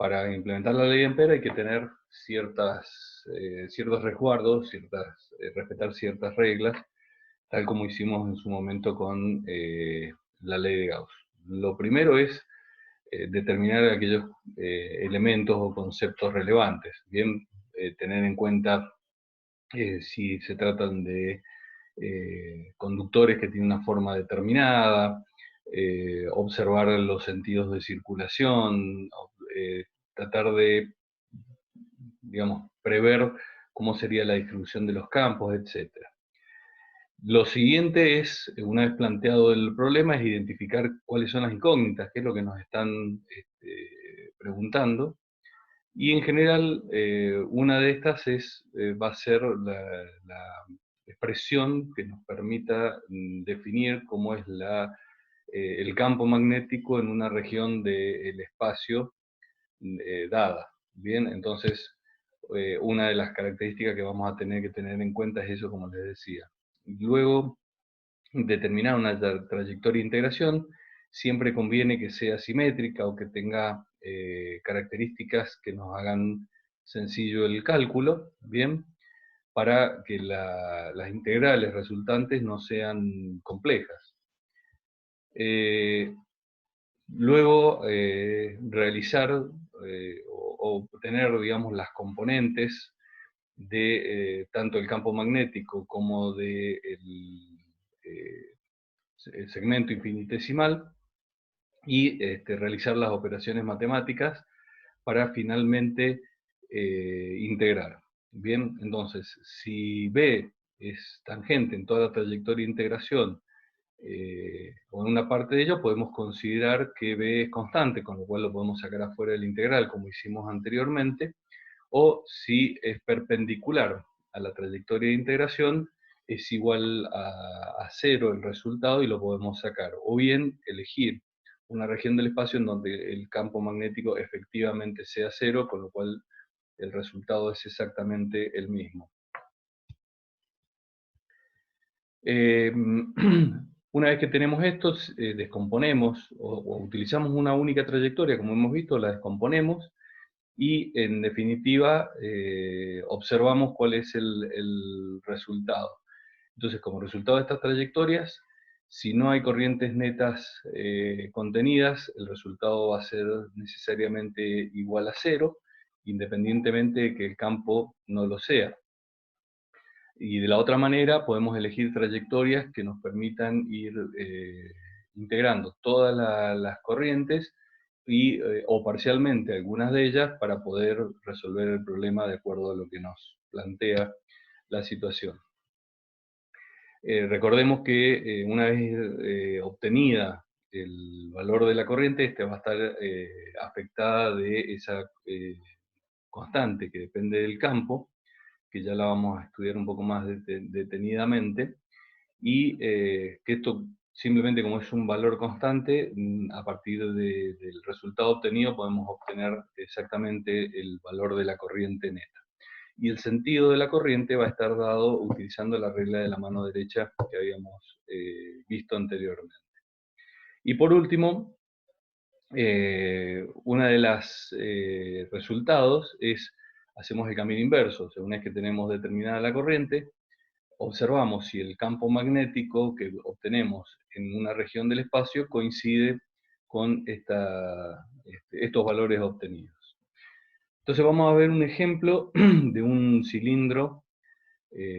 para implementar la ley de Ampere hay que tener ciertos resguardos, respetar ciertas reglas, tal como hicimos en su momento con la ley de Gauss. Lo primero es determinar aquellos elementos o conceptos relevantes. Bien, tener en cuenta si se tratan de conductores que tienen una forma determinada, observar los sentidos de circulación, tratar de, digamos, prever cómo sería la distribución de los campos, etc. Lo siguiente es, una vez planteado el problema, es identificar cuáles son las incógnitas, qué es lo que nos están preguntando. Y en general, una de estas va a ser la expresión que nos permita definir cómo es el campo magnético en una región del espacio dada. Bien, entonces, una de las características que vamos a tener que tener en cuenta es eso, como les decía. Luego, determinar una trayectoria de integración, siempre conviene que sea simétrica o que tenga características que nos hagan sencillo el cálculo, ¿bien? Para que las integrales resultantes no sean complejas. Luego, realizar o obtener, digamos, las componentes de tanto el campo magnético como del el segmento infinitesimal y realizar las operaciones matemáticas para finalmente integrar. Bien, entonces, si B es tangente en toda la trayectoria de integración o en una parte de ello, podemos considerar que B es constante, con lo cual lo podemos sacar afuera del integral, como hicimos anteriormente, o si es perpendicular a la trayectoria de integración, es igual a cero el resultado y lo podemos sacar. O bien elegir una región del espacio en donde el campo magnético efectivamente sea cero, con lo cual el resultado es exactamente el mismo. Una vez que tenemos esto, descomponemos o utilizamos una única trayectoria, como hemos visto, la descomponemos, y en definitiva observamos cuál es el resultado. Entonces, como resultado de estas trayectorias, si no hay corrientes netas contenidas, el resultado va a ser necesariamente igual a cero, independientemente de que el campo no lo sea. Y de la otra manera podemos elegir trayectorias que nos permitan ir integrando todas las corrientes o parcialmente algunas de ellas para poder resolver el problema de acuerdo a lo que nos plantea la situación. Recordemos que una vez obtenida el valor de la corriente, esta va a estar afectada de esa constante que depende del campo, que ya la vamos a estudiar un poco más detenidamente, y que esto simplemente como es un valor constante, a partir del resultado obtenido podemos obtener exactamente el valor de la corriente neta. Y el sentido de la corriente va a estar dado utilizando la regla de la mano derecha que habíamos visto anteriormente. Y por último, una de las resultados es, hacemos el camino inverso, o sea, una vez que tenemos determinada la corriente, observamos si el campo magnético que obtenemos en una región del espacio coincide con estos valores obtenidos. Entonces vamos a ver un ejemplo de un cilindro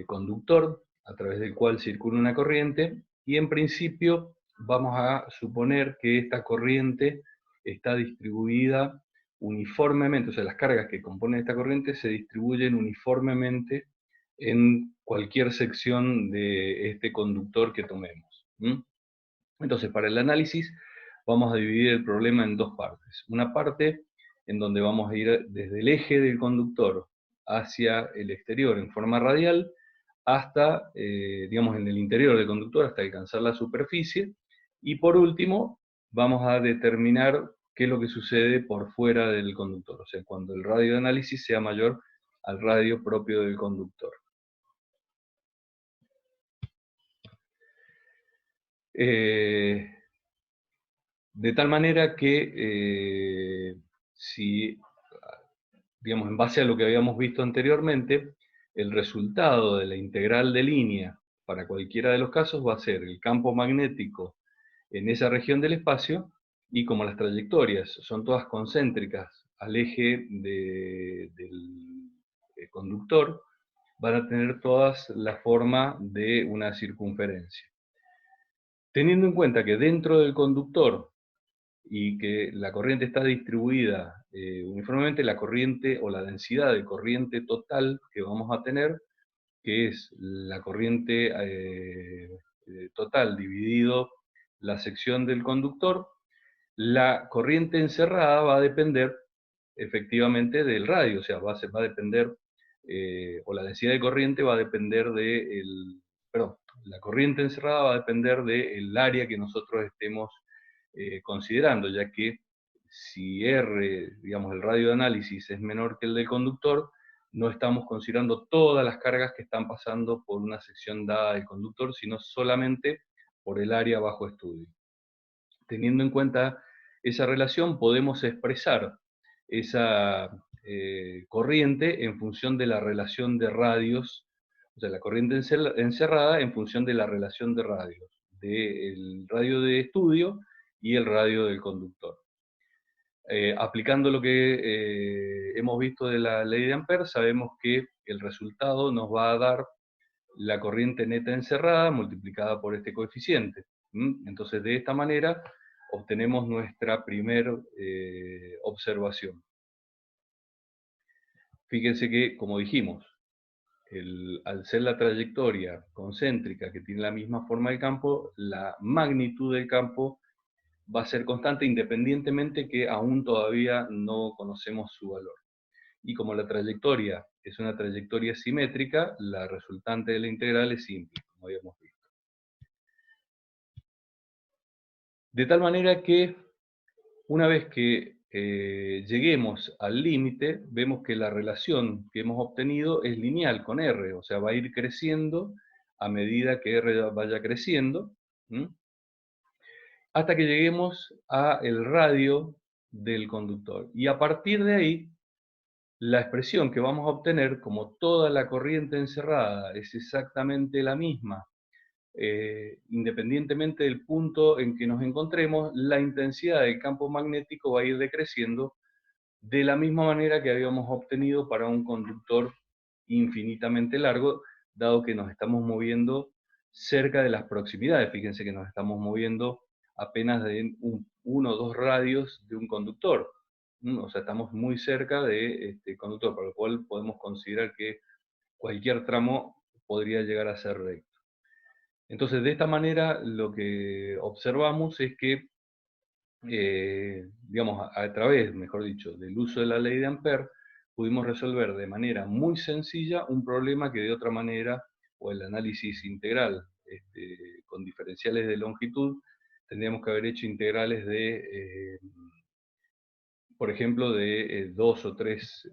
conductor a través del cual circula una corriente, y en principio vamos a suponer que esta corriente está distribuida uniformemente, o sea, las cargas que componen esta corriente se distribuyen uniformemente en cualquier sección de este conductor que tomemos. Entonces, para el análisis vamos a dividir el problema en dos partes. Una parte en donde vamos a ir desde el eje del conductor hacia el exterior en forma radial, hasta, digamos, en el interior del conductor, hasta alcanzar la superficie. Y por último, vamos a determinar qué es lo que sucede por fuera del conductor, o sea, cuando el radio de análisis sea mayor al radio propio del conductor. De tal manera que si digamos, en base a lo que habíamos visto anteriormente, el resultado de la integral de línea para cualquiera de los casos va a ser el campo magnético en esa región del espacio, y como las trayectorias son todas concéntricas al eje del conductor, van a tener todas la forma de una circunferencia. Teniendo en cuenta que dentro del conductor y que la corriente está distribuida uniformemente, la corriente o la densidad de corriente total que vamos a tener, que es la corriente total dividido la sección del conductor, la corriente encerrada va a depender efectivamente del radio, o sea, va a depender, o la densidad de corriente va a depender perdón, la corriente encerrada va a depender del área que nosotros estemos considerando, ya que si R, digamos, el radio de análisis es menor que el del conductor, no estamos considerando todas las cargas que están pasando por una sección dada del conductor, sino solamente por el área bajo estudio. Teniendo en cuenta esa relación, podemos expresar esa corriente en función de la relación de radios, o sea, la corriente encerrada en función de la relación de radios, del radio de estudio y el radio del conductor. Aplicando lo que hemos visto de la ley de Ampère, sabemos que el resultado nos va a dar la corriente neta encerrada multiplicada por este coeficiente. Entonces, de esta manera, obtenemos nuestra primera observación. Fíjense que, como dijimos, al ser la trayectoria concéntrica que tiene la misma forma del campo, la magnitud del campo va a ser constante independientemente que aún todavía no conocemos su valor. Y como la trayectoria es una trayectoria simétrica, la resultante de la integral es simple, como habíamos visto. De tal manera que una vez que lleguemos al límite, vemos que la relación que hemos obtenido es lineal con R, o sea, va a ir creciendo a medida que R vaya creciendo, hasta que lleguemos al radio del conductor. Y a partir de ahí, la expresión que vamos a obtener, como toda la corriente encerrada es exactamente la misma, independientemente del punto en que nos encontremos, la intensidad del campo magnético va a ir decreciendo de la misma manera que habíamos obtenido para un conductor infinitamente largo, dado que nos estamos moviendo cerca de las proximidades. Fíjense que nos estamos moviendo apenas de uno o dos radios de un conductor. O sea, estamos muy cerca de este conductor, por lo cual podemos considerar que cualquier tramo podría llegar a ser recto. Entonces, de esta manera, lo que observamos es que, digamos, a través, mejor dicho, del uso de la ley de Ampère, pudimos resolver de manera muy sencilla un problema que de otra manera, o el análisis integral con diferenciales de longitud, tendríamos que haber hecho integrales de, por ejemplo, de 2 o 3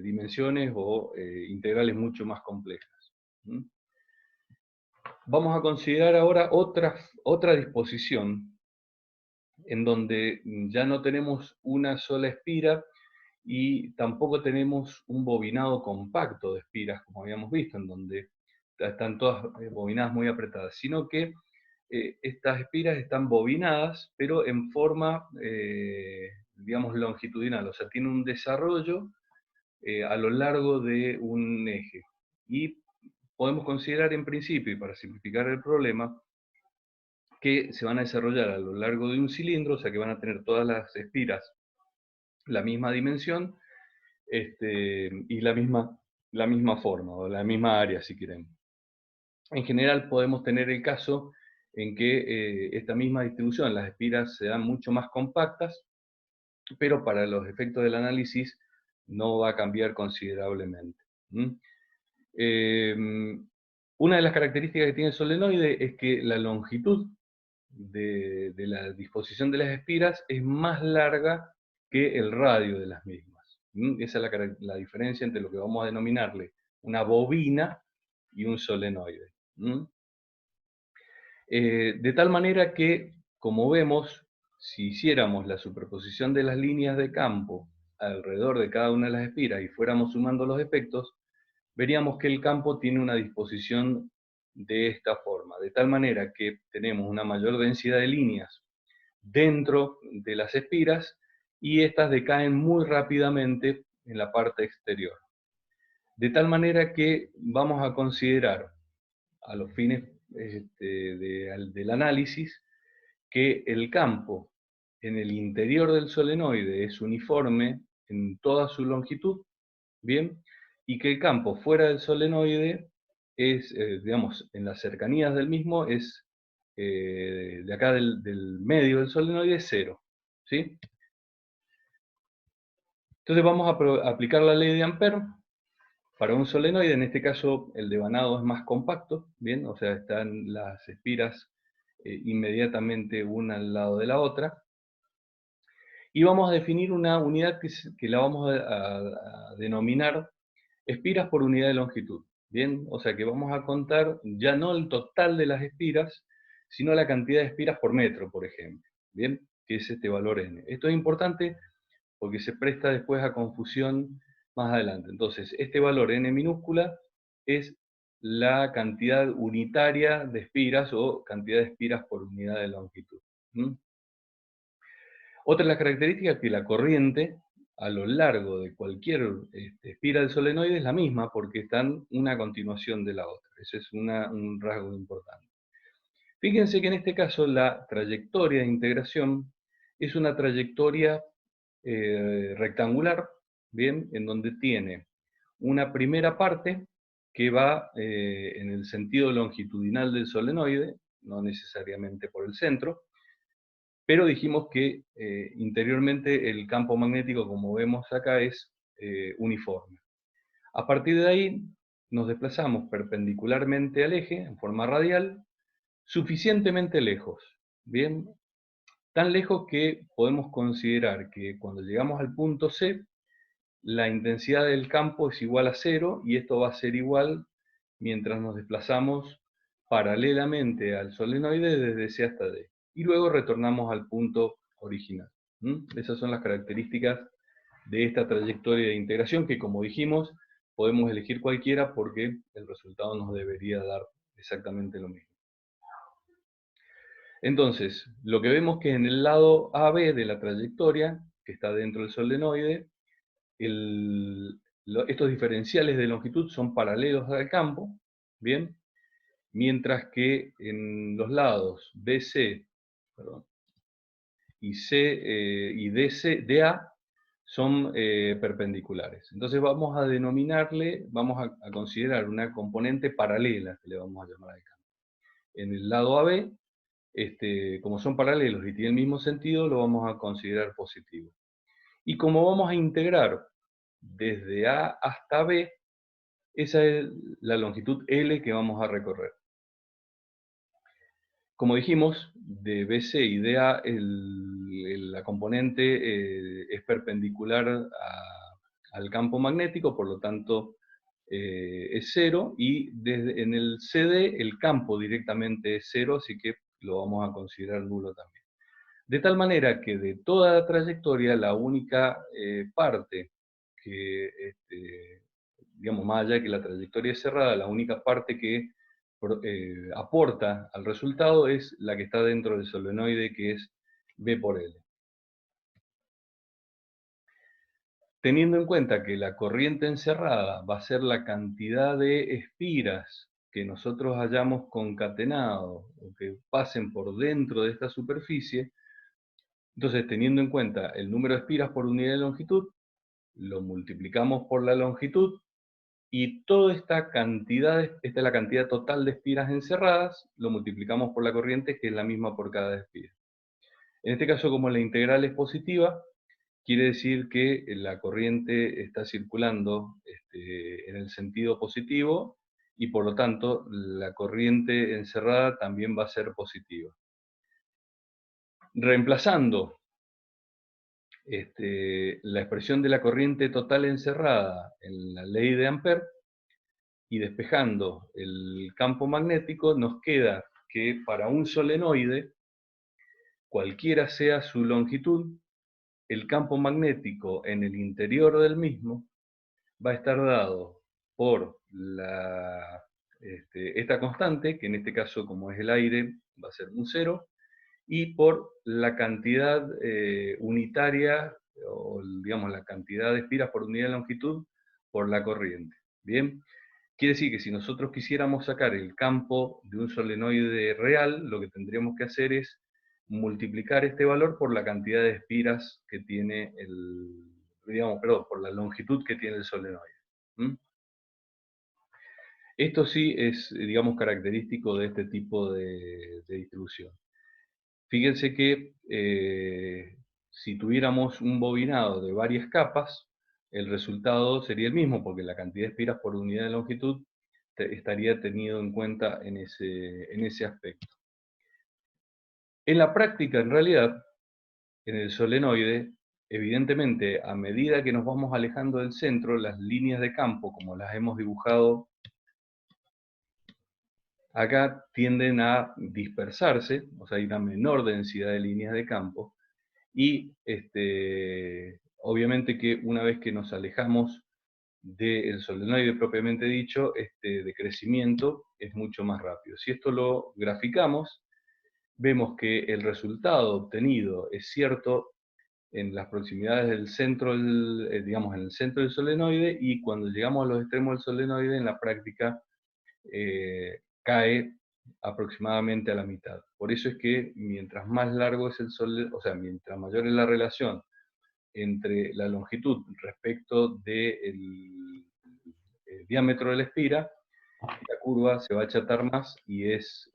dimensiones o integrales mucho más complejas. Vamos a considerar ahora otra disposición en donde ya no tenemos una sola espira y tampoco tenemos un bobinado compacto de espiras, como habíamos visto, en donde están todas bobinadas muy apretadas, sino que estas espiras están bobinadas, pero en forma, digamos, longitudinal, o sea, tiene un desarrollo a lo largo de un eje. Y podemos considerar en principio, y para simplificar el problema, que se van a desarrollar a lo largo de un cilindro, o sea que van a tener todas las espiras la misma dimensión y la misma forma, o la misma área si queremos. En general podemos tener el caso en que esta misma distribución, las espiras se dan mucho más compactas, pero para los efectos del análisis no va a cambiar considerablemente. Una de las características que tiene el solenoide es que la longitud de la disposición de las espiras es más larga que el radio de las mismas. Esa es la diferencia entre lo que vamos a denominarle una bobina y un solenoide. De tal manera que, como vemos, si hiciéramos la superposición de las líneas de campo alrededor de cada una de las espiras y fuéramos sumando los efectos, veríamos que el campo tiene una disposición de esta forma, de tal manera que tenemos una mayor densidad de líneas dentro de las espiras y estas decaen muy rápidamente en la parte exterior. De tal manera que vamos a considerar a los fines del análisis que el campo en el interior del solenoide es uniforme en toda su longitud, ¿bien? Y que el campo fuera del solenoide es, digamos, en las cercanías del mismo es, de acá del medio del solenoide, cero, ¿sí? Entonces vamos a aplicar la ley de Ampère para un solenoide. En este caso el devanado es más compacto, ¿bien? O sea, están las espiras inmediatamente una al lado de la otra. Y vamos a definir una unidad que la vamos a denominar espiras por unidad de longitud, ¿bien? O sea que vamos a contar ya no el total de las espiras, sino la cantidad de espiras por metro, por ejemplo, ¿bien? Que es este valor n. Esto es importante porque se presta después a confusión más adelante. Entonces, este valor n minúscula es la cantidad unitaria de espiras o cantidad de espiras por unidad de longitud. Otra de las características es que la corriente a lo largo de cualquier espira del solenoide es la misma porque están una a continuación de la otra. Ese es un rasgo importante. Fíjense que en este caso la trayectoria de integración es una trayectoria rectangular, ¿bien? En donde tiene una primera parte que va en el sentido longitudinal del solenoide, no necesariamente por el centro, pero dijimos que interiormente el campo magnético, como vemos acá, es uniforme. A partir de ahí nos desplazamos perpendicularmente al eje, en forma radial, suficientemente lejos, ¿bien? Tan lejos que podemos considerar que cuando llegamos al punto C, la intensidad del campo es igual a cero, y esto va a ser igual mientras nos desplazamos paralelamente al solenoide desde C hasta D. Y luego retornamos al punto original. Esas son las características de esta trayectoria de integración que, como dijimos, podemos elegir cualquiera porque el resultado nos debería dar exactamente lo mismo. Entonces, lo que vemos que en el lado AB de la trayectoria, que está dentro del solenoide, estos diferenciales de longitud son paralelos al campo, ¿bien? Mientras que en los lados BC, perdón, y DA son perpendiculares. Entonces vamos a denominarle, vamos a considerar una componente paralela, que le vamos a llamar al campo. En el lado AB, como son paralelos y tienen el mismo sentido, lo vamos a considerar positivo. Y como vamos a integrar desde A hasta B, esa es la longitud L que vamos a recorrer. Como dijimos, de BC y DA la componente es perpendicular al campo magnético, por lo tanto es cero, y en el CD el campo directamente es cero, así que lo vamos a considerar nulo también. De tal manera que de toda la trayectoria, la única parte que, digamos, más allá de que la trayectoria es cerrada, la única parte que aporta al resultado es la que está dentro del solenoide, que es B por L. Teniendo en cuenta que la corriente encerrada va a ser la cantidad de espiras que nosotros hayamos concatenado o que pasen por dentro de esta superficie, entonces teniendo en cuenta el número de espiras por unidad de longitud, lo multiplicamos por la longitud, y toda esta cantidad, esta es la cantidad total de espiras encerradas, lo multiplicamos por la corriente, que es la misma por cada espira. En este caso, como la integral es positiva, quiere decir que la corriente está circulando en el sentido positivo, y por lo tanto la corriente encerrada también va a ser positiva. Reemplazando la expresión de la corriente total encerrada en la ley de Ampère, y despejando el campo magnético, nos queda que para un solenoide, cualquiera sea su longitud, el campo magnético en el interior del mismo va a estar dado por esta constante, que en este caso, como es el aire, va a ser un cero, y por la cantidad unitaria, o digamos la cantidad de espiras por unidad de longitud, por la corriente. Bien, quiere decir que si nosotros quisiéramos sacar el campo de un solenoide real, lo que tendríamos que hacer es multiplicar este valor por la cantidad de espiras que tiene por la longitud que tiene el solenoide. ¿Mm? Esto sí es, digamos, característico de este tipo de distribución. Fíjense que si tuviéramos un bobinado de varias capas, el resultado sería el mismo, porque la cantidad de espiras por unidad de longitud estaría tenido en cuenta en ese aspecto. En la práctica, en realidad, en el solenoide, evidentemente, a medida que nos vamos alejando del centro, las líneas de campo, como las hemos dibujado acá, tienden a dispersarse, o sea, hay una menor densidad de líneas de campo, y obviamente que una vez que nos alejamos del solenoide propiamente dicho, este decrecimiento es mucho más rápido. Si esto lo graficamos, vemos que el resultado obtenido es cierto en las proximidades del centro, digamos, en el centro del solenoide, y cuando llegamos a los extremos del solenoide, en la práctica cae aproximadamente a la mitad. Por eso es que mientras más largo es el solenoide, o sea, mientras mayor es la relación entre la longitud respecto del diámetro de la espira, la curva se va a achatar más y es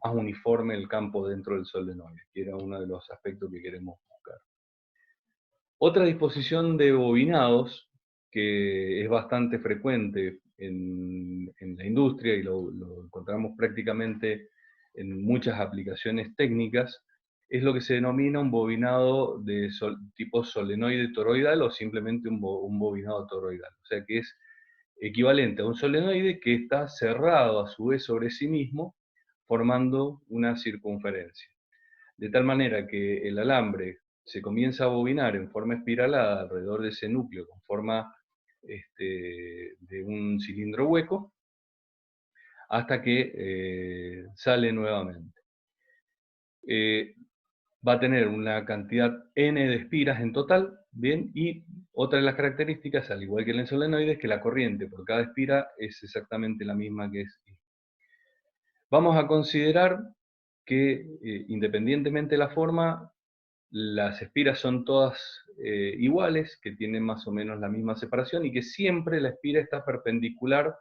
más uniforme el campo dentro del solenoide, que era uno de los aspectos que queremos buscar. Otra disposición de bobinados, que es bastante frecuente en la industria y lo encontramos prácticamente en muchas aplicaciones técnicas, es lo que se denomina un bobinado de tipo solenoide toroidal o simplemente un bobinado toroidal. O sea que es equivalente a un solenoide que está cerrado a su vez sobre sí mismo, formando una circunferencia. De tal manera que el alambre se comienza a bobinar en forma espiralada alrededor de ese núcleo con forma de un cilindro hueco, hasta que sale nuevamente. Va a tener una cantidad n de espiras en total, ¿bien? Y otra de las características, al igual que el solenoide, es que la corriente por cada espira es exactamente la misma que es I. Vamos a considerar que, independientemente de la forma, las espiras son todas iguales, que tienen más o menos la misma separación, y que siempre la espira está perpendicular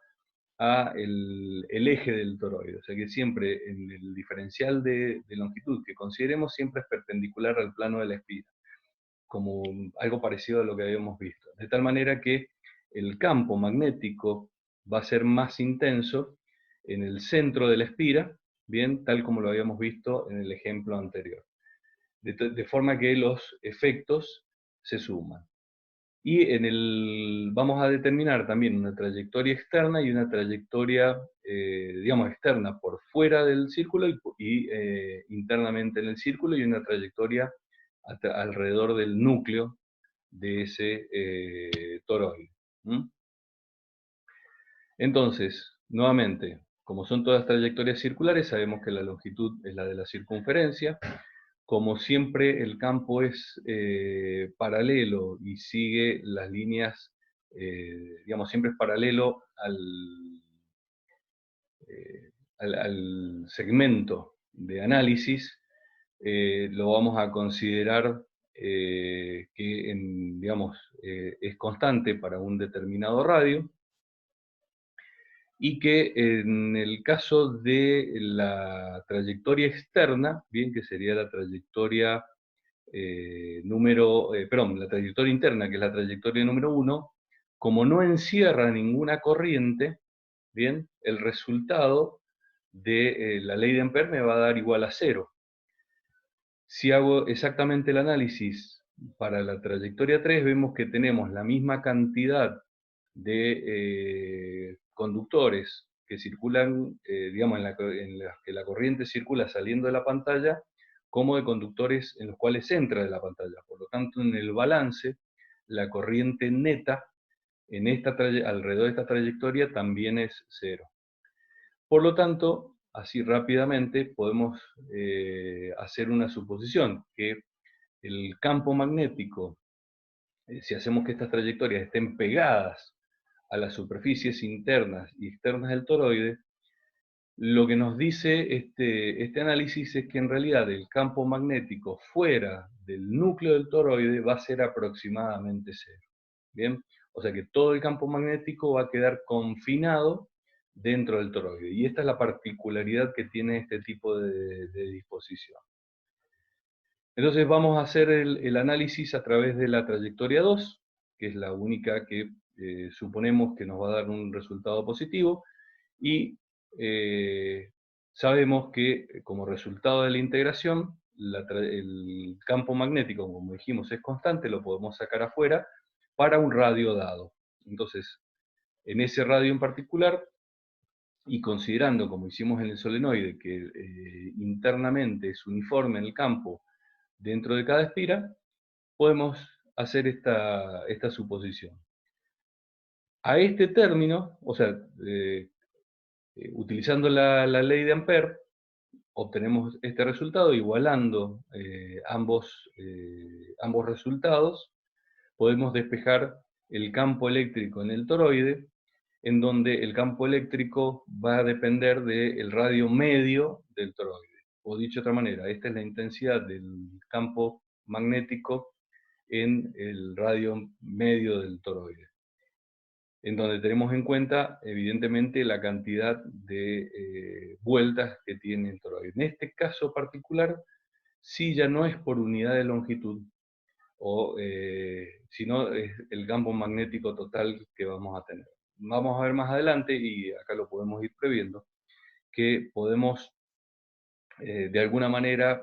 a el eje del toroide. O sea que siempre en el diferencial de longitud que consideremos, siempre es perpendicular al plano de la espira, como algo parecido a lo que habíamos visto. De tal manera que el campo magnético va a ser más intenso en el centro de la espira, bien, tal como lo habíamos visto en el ejemplo anterior. De forma que los efectos se suman. Y vamos a determinar también una trayectoria externa y una trayectoria, digamos, externa por fuera del círculo y internamente en el círculo, y una trayectoria alrededor del núcleo de ese toroide. ¿Mm? Entonces, nuevamente, como son todas trayectorias circulares, sabemos que la longitud es la de la circunferencia. Como siempre el campo es paralelo y sigue las líneas, digamos, siempre es paralelo al segmento de análisis, lo vamos a considerar que, digamos, es constante para un determinado radio, y que en el caso de la trayectoria externa, bien, que sería la trayectoria la trayectoria interna, que es la trayectoria número 1, como no encierra ninguna corriente, bien, el resultado de la ley de Ampère me va a dar igual a 0. Si hago exactamente el análisis para la trayectoria 3, vemos que tenemos la misma cantidad de conductores que circulan, digamos, en las que la corriente circula saliendo de la pantalla, como de conductores en los cuales entra de la pantalla. Por lo tanto, en el balance, la corriente neta alrededor de esta trayectoria también es cero. Por lo tanto, así rápidamente podemos hacer una suposición, que el campo magnético, si hacemos que estas trayectorias estén pegadas a las superficies internas y externas del toroide, lo que nos dice este análisis es que en realidad el campo magnético fuera del núcleo del toroide va a ser aproximadamente cero. ¿Bien? O sea que todo el campo magnético va a quedar confinado dentro del toroide. Y esta es la particularidad que tiene este tipo de disposición. Entonces vamos a hacer el análisis a través de la trayectoria 2, que es la única que suponemos que nos va a dar un resultado positivo, y sabemos que como resultado de la integración, el campo magnético, como dijimos, es constante, lo podemos sacar afuera para un radio dado. Entonces, en ese radio en particular, y considerando, como hicimos en el solenoide, que internamente es uniforme en el campo dentro de cada espira, podemos hacer esta suposición. A este término, o sea, utilizando la ley de Ampère, obtenemos este resultado igualando ambos resultados. Podemos despejar el campo eléctrico en el toroide, en donde el campo eléctrico va a depender del radio medio del toroide. O dicho de otra manera, esta es la intensidad del campo magnético en el radio medio del toroide, en donde tenemos en cuenta, evidentemente, la cantidad de vueltas que tiene el toroide. En este caso particular, sí ya no es por unidad de longitud, sino es el campo magnético total que vamos a tener. Vamos a ver más adelante, y acá lo podemos ir previendo, que podemos de alguna manera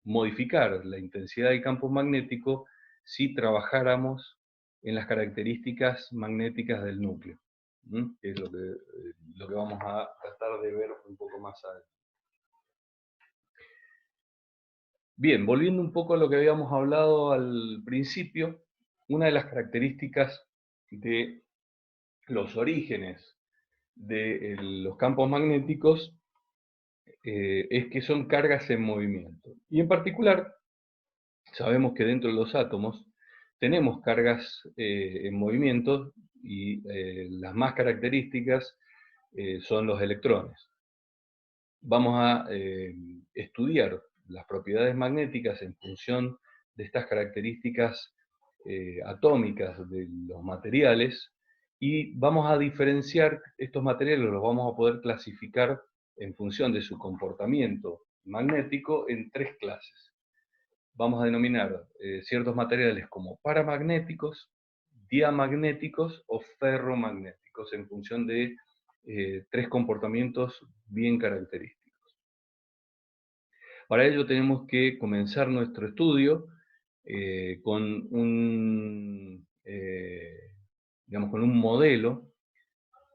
modificar la intensidad del campo magnético si trabajáramos en las características magnéticas del núcleo, que es lo que vamos a tratar de ver un poco más adelante. Bien, volviendo un poco a lo que habíamos hablado al principio, una de las características de los orígenes de los campos magnéticos es que son cargas en movimiento. Y en particular, sabemos que dentro de los átomos tenemos cargas en movimiento, y las más características son los electrones. Vamos a estudiar las propiedades magnéticas en función de estas características atómicas de los materiales, y vamos a diferenciar estos materiales, los vamos a poder clasificar en función de su comportamiento magnético en tres clases. Vamos a denominar ciertos materiales como paramagnéticos, diamagnéticos o ferromagnéticos, en función de tres comportamientos bien característicos. Para ello tenemos que comenzar nuestro estudio con con un modelo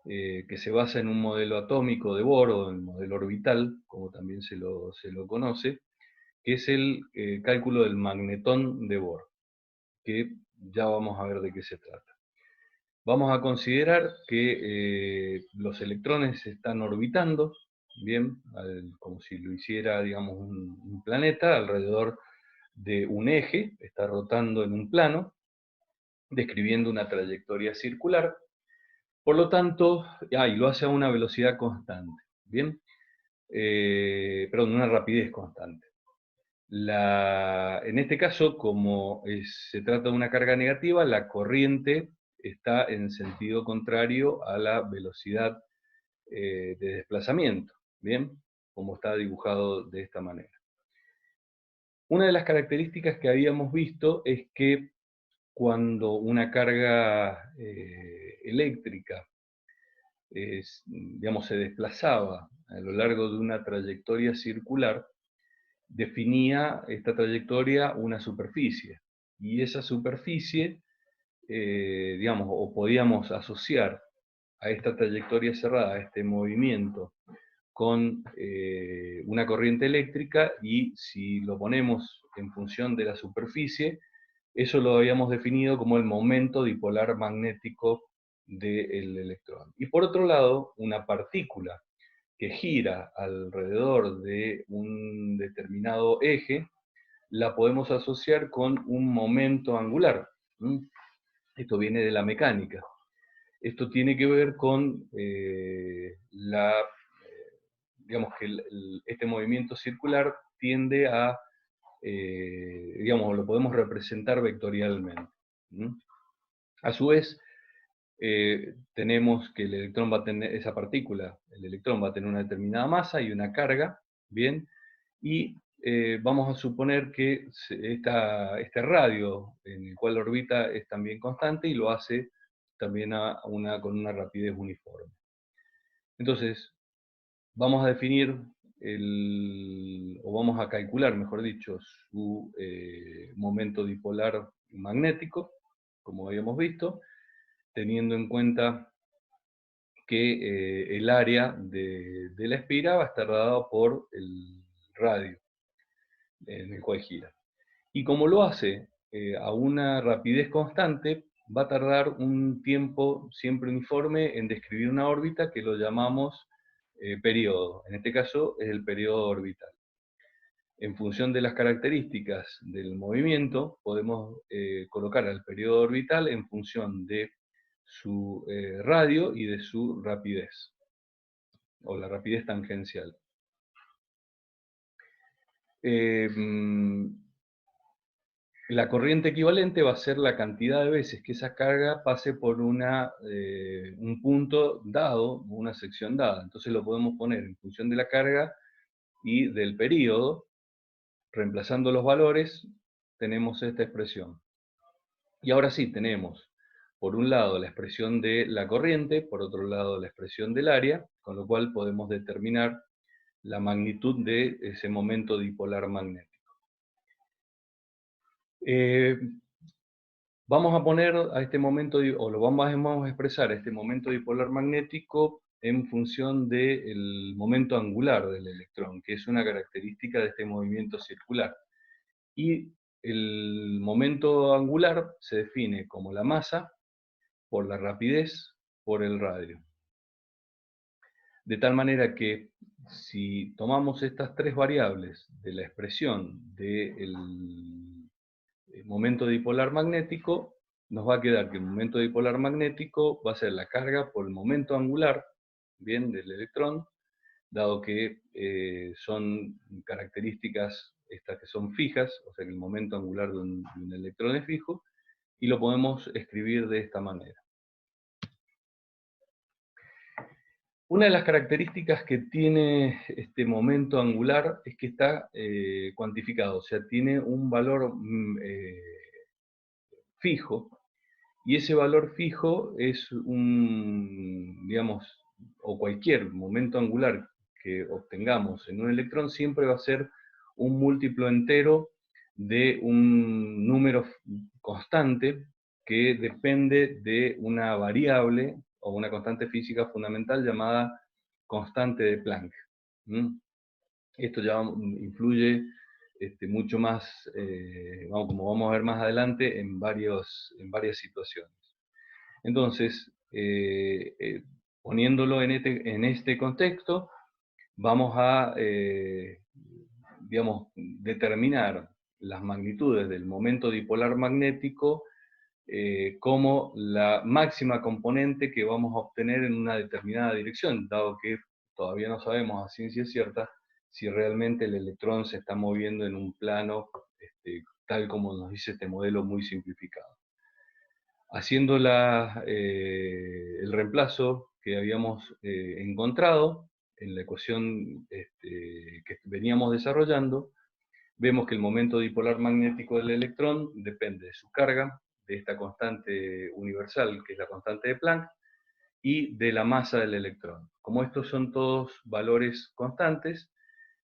que se basa en un modelo atómico de Bohr, o en el modelo orbital, como también se lo conoce, que es el cálculo del magnetón de Bohr, que ya vamos a ver de qué se trata. Vamos a considerar que los electrones están orbitando, bien, como si lo hiciera, digamos, un planeta alrededor de un eje, está rotando en un plano, describiendo una trayectoria circular. Por lo tanto, y lo hace a una velocidad constante, bien, perdón, una rapidez constante. En este caso, como se trata de una carga negativa, la corriente está en sentido contrario a la velocidad de desplazamiento, ¿bien? Como está dibujado de esta manera. Una de las características que habíamos visto es que cuando una carga eléctrica digamos, se desplazaba a lo largo de una trayectoria circular, definía esta trayectoria una superficie, y esa superficie, digamos, o podíamos asociar a esta trayectoria cerrada, a este movimiento, con una corriente eléctrica, y si lo ponemos en función de la superficie, eso lo habíamos definido como el momento dipolar magnético del electrón. Y por otro lado, una partícula que gira alrededor de un determinado eje, la podemos asociar con un momento angular. Esto viene de la mecánica. Esto tiene que ver con digamos que este movimiento circular tiende a, digamos, lo podemos representar vectorialmente. A su vez, tenemos que el electrón va a tener, esa partícula, el electrón va a tener una determinada masa y una carga, ¿bien? Y vamos a suponer que este radio en el cual orbita es también constante y lo hace también con una rapidez uniforme. Entonces, vamos a definir o vamos a calcular, mejor dicho, su momento dipolar magnético, como habíamos visto, teniendo en cuenta que el área de la espira va a estar dada por el radio en el cual gira. Y como lo hace a una rapidez constante, va a tardar un tiempo siempre uniforme en describir una órbita que lo llamamos periodo. En este caso es el periodo orbital. En función de las características del movimiento, podemos colocar al periodo orbital en función de su radio y de su rapidez, o la rapidez tangencial. La corriente equivalente va a ser la cantidad de veces que esa carga pase por un punto dado, una sección dada. Entonces lo podemos poner en función de la carga y del período. Reemplazando los valores, tenemos esta expresión. Y ahora sí, tenemos, por un lado, la expresión de la corriente, por otro lado, la expresión del área, con lo cual podemos determinar la magnitud de ese momento dipolar magnético. Vamos a poner a este momento, o lo vamos a expresar, este momento dipolar magnético en función del momento angular del electrón, que es una característica de este movimiento circular. Y el momento angular se define como la masa por la rapidez por el radio. De tal manera que si tomamos estas tres variables de la expresión del momento dipolar magnético, nos va a quedar que el momento dipolar magnético va a ser la carga por el momento angular, bien, del electrón, dado que son características estas que son fijas, o sea que el momento angular de un electrón es fijo, y lo podemos escribir de esta manera. Una de las características que tiene este momento angular es que está cuantificado, o sea, tiene un valor fijo, y ese valor fijo es digamos, o cualquier momento angular que obtengamos en un electrón siempre va a ser un múltiplo entero de un número constante que depende de una variable o una constante física fundamental llamada constante de Planck. Esto ya influye mucho más, como vamos a ver más adelante, en varias situaciones. Entonces, poniéndolo en este contexto, vamos a, digamos, determinar las magnitudes del momento dipolar magnético como la máxima componente que vamos a obtener en una determinada dirección, dado que todavía no sabemos a ciencia cierta si realmente el electrón se está moviendo en un plano tal como nos dice este modelo muy simplificado. Haciendo el reemplazo que habíamos encontrado en la ecuación que veníamos desarrollando, vemos que el momento dipolar magnético del electrón depende de su carga, de esta constante universal, que es la constante de Planck, y de la masa del electrón. Como estos son todos valores constantes,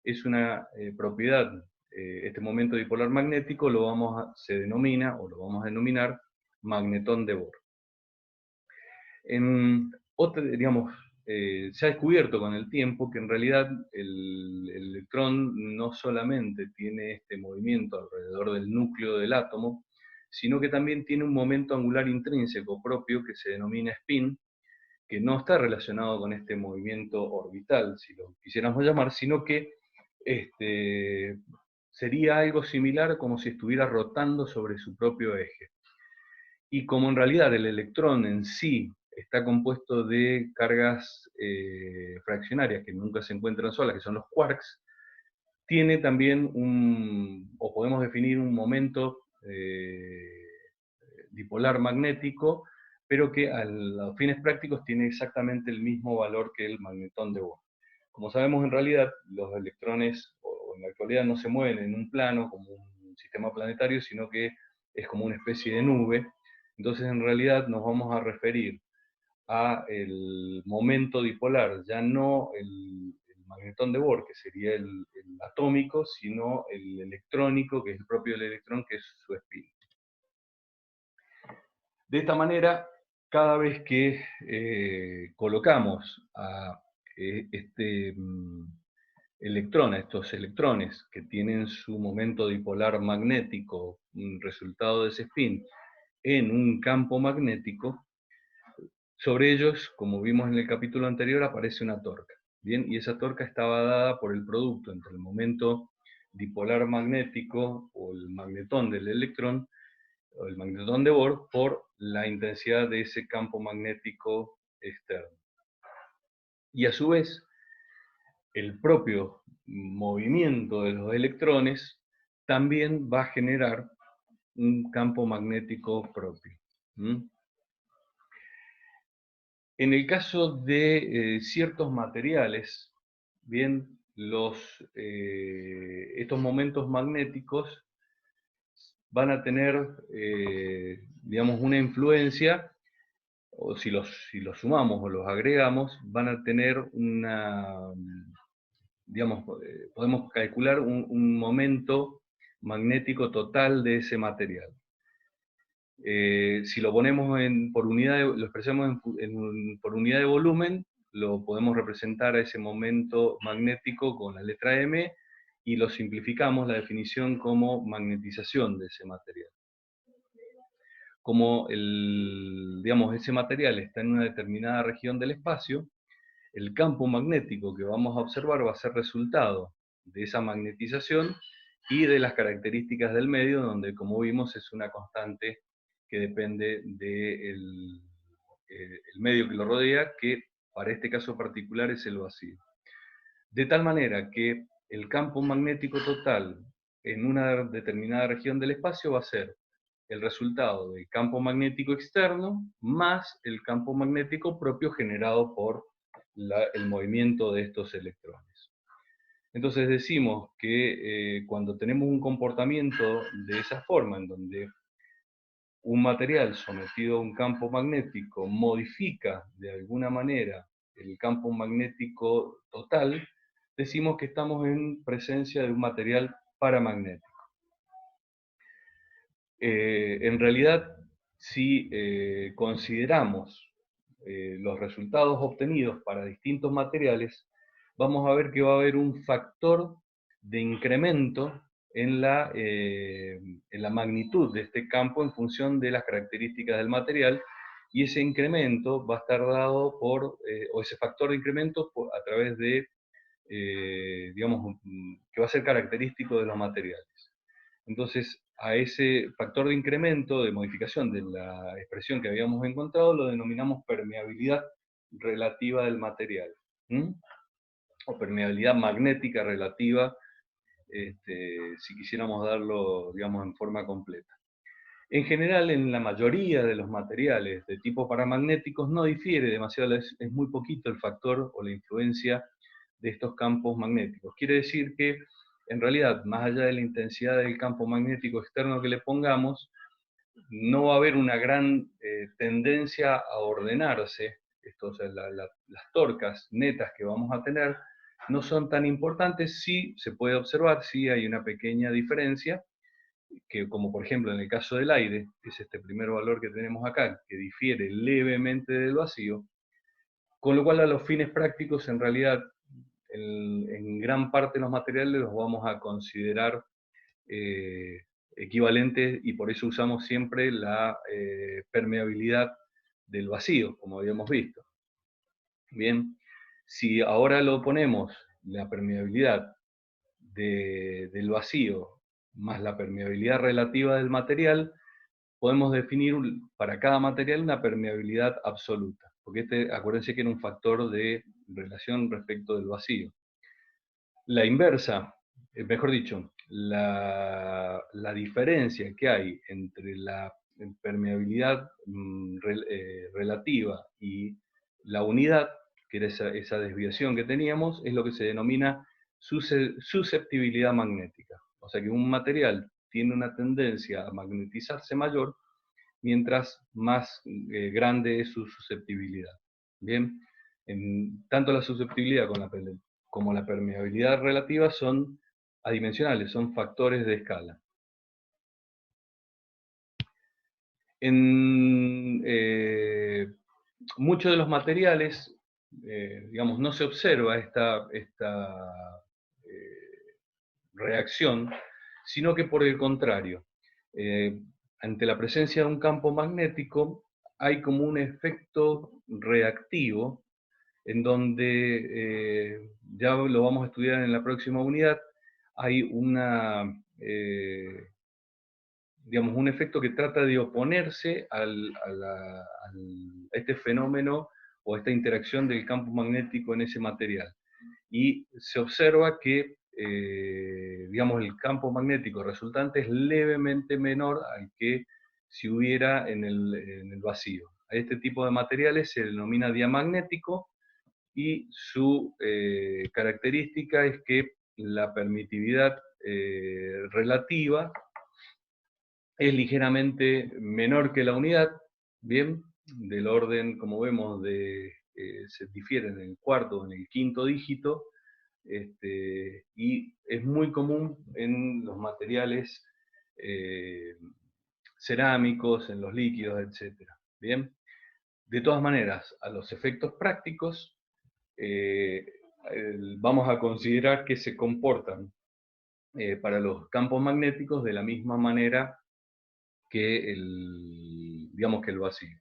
es una propiedad, este momento dipolar magnético se denomina, o lo vamos a denominar, magnetón de Bohr. Digamos, se ha descubierto con el tiempo que en realidad el electrón no solamente tiene este movimiento alrededor del núcleo del átomo, sino que también tiene un momento angular intrínseco propio que se denomina spin, que no está relacionado con este movimiento orbital, si lo quisiéramos llamar, sino que sería algo similar como si estuviera rotando sobre su propio eje. Y como en realidad el electrón en sí está compuesto de cargas fraccionarias que nunca se encuentran solas, que son los quarks, tiene también o podemos definir un momento dipolar magnético, pero que a los fines prácticos tiene exactamente el mismo valor que el magnetón de Bohr. Como sabemos, en realidad, los electrones en la actualidad no se mueven en un plano como un sistema planetario, sino que es como una especie de nube. Entonces, en realidad, nos vamos a referir a el momento dipolar, ya no el magnetón de Bohr, que sería el atómico, sino el electrónico, que es el propio del electrón, que es su spin. De esta manera, cada vez que colocamos a estos electrones que tienen su momento dipolar magnético, un resultado de ese spin, en un campo magnético, sobre ellos, como vimos en el capítulo anterior, aparece una torca. Bien, y esa torca estaba dada por el producto entre el momento dipolar magnético o el magnetón del electrón, o el magnetón de Bohr, por la intensidad de ese campo magnético externo. Y a su vez, el propio movimiento de los electrones también va a generar un campo magnético propio. En el caso de ciertos materiales, bien, estos momentos magnéticos van a tener, digamos, una influencia, o si los sumamos o los agregamos, van a tener digamos, podemos calcular un momento magnético total de ese material. Si lo ponemos lo expresamos por unidad de volumen, lo podemos representar a ese momento magnético con la letra M y lo simplificamos la definición como magnetización de ese material. Como digamos, ese material está en una determinada región del espacio, el campo magnético que vamos a observar va a ser resultado de esa magnetización y de las características del medio, donde, como vimos, es una constante que depende del el medio que lo rodea, que para este caso particular es el vacío. De tal manera que el campo magnético total en una determinada región del espacio va a ser el resultado del campo magnético externo más el campo magnético propio generado por el movimiento de estos electrones. Entonces decimos que cuando tenemos un comportamiento de esa forma, en donde un material sometido a un campo magnético modifica de alguna manera el campo magnético total, decimos que estamos en presencia de un material paramagnético. En realidad, si consideramos los resultados obtenidos para distintos materiales, vamos a ver que va a haber un factor de incremento en la magnitud de este campo en función de las características del material, y ese incremento va a estar dado o ese factor de incremento a través de, digamos, que va a ser característico de los materiales. Entonces, a ese factor de incremento, de modificación de la expresión que habíamos encontrado, lo denominamos permeabilidad relativa del material, o permeabilidad magnética relativa, si quisiéramos darlo, digamos, en forma completa. En general, en la mayoría de los materiales de tipo paramagnéticos no difiere demasiado, es muy poquito el factor o la influencia de estos campos magnéticos. Quiere decir que, en realidad, más allá de la intensidad del campo magnético externo que le pongamos, no va a haber una gran tendencia a ordenarse. Las torcas netas que vamos a tener no son tan importantes. Sí se puede observar, sí hay una pequeña diferencia, que como por ejemplo en el caso del aire, que es este primer valor que tenemos acá, que difiere levemente del vacío, Con lo cual a los fines prácticos, en realidad, en gran parte de los materiales los vamos a considerar equivalentes, y por eso usamos siempre la permeabilidad del vacío, como habíamos visto. Bien, si ahora lo ponemos, la permeabilidad del vacío más la permeabilidad relativa del material, podemos definir para cada material una permeabilidad absoluta, porque acuérdense que era un factor de relación respecto del vacío. La inversa, mejor dicho, la diferencia que hay entre la permeabilidad relativa y la unidad, que era esa desviación que teníamos, es lo que se denomina susceptibilidad magnética. O sea que un material tiene una tendencia a magnetizarse mayor mientras más grande es su susceptibilidad. Bien, tanto la susceptibilidad como la permeabilidad relativa son adimensionales, son factores de escala. En muchos de los materiales, digamos, no se observa esta reacción, sino que por el contrario, ante la presencia de un campo magnético hay como un efecto reactivo en donde, ya lo vamos a estudiar en la próxima unidad, hay digamos, un efecto que trata de oponerse a este fenómeno o a esta interacción del campo magnético en ese material. Y se observa que, digamos, el campo magnético resultante es levemente menor al que si hubiera en el vacío. A este tipo de materiales se denomina diamagnético, y su característica es que la permitividad relativa es ligeramente menor que la unidad, bien, del orden, como vemos, se difiere en el cuarto o en el quinto dígito, y es muy común en los materiales cerámicos, en los líquidos, etc. Bien, de todas maneras, a los efectos prácticos, vamos a considerar que se comportan para los campos magnéticos de la misma manera que digamos que el vacío.